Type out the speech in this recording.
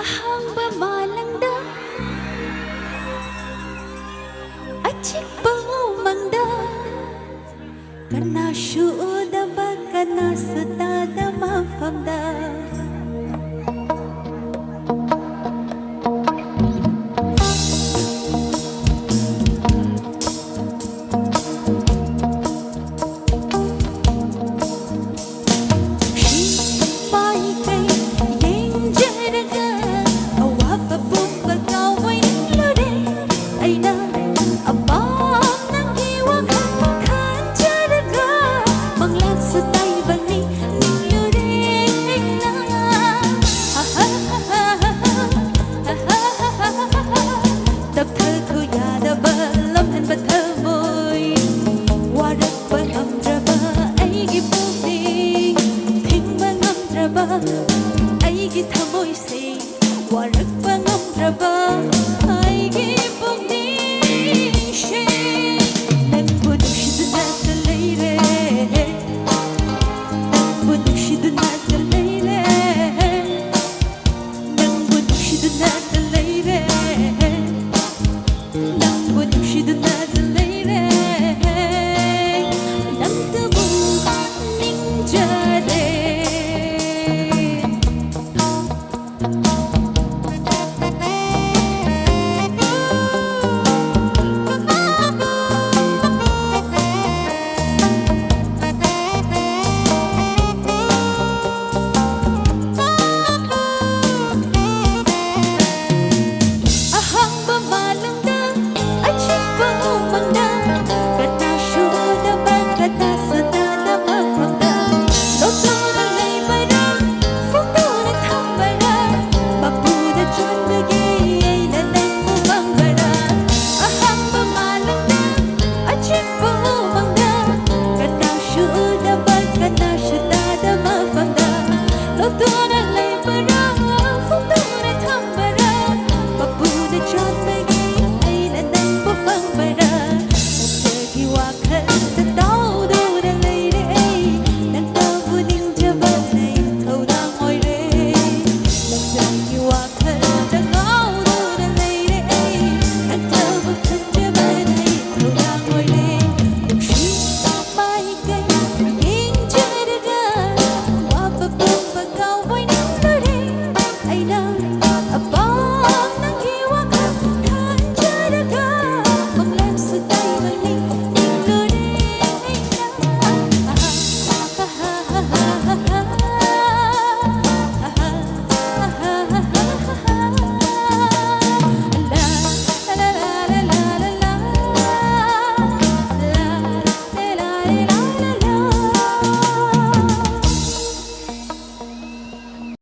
Ahangba Malangda Achikpa Maphamda kanasu Udaba kanasu tadaba Maphamda. Aigi thamoi se warakpa ngamdraba aigi pugning she nangbu nushiduna talaire nangbu nushiduna talaire nangbu nushiduna talaire nangbu nushiduna talaire nangtabu ningjare. Ahangba Malangda Achikpa Maphamda kanasu Udaba kanasu tadaba Maphamda. Lotona leibara fungona thambara mapuda chonbagi aina nangbu mangara. Ahangba Malangda Achikpa Maphamda kanasu Udaba kanasu tadaba Maphamda. Lotona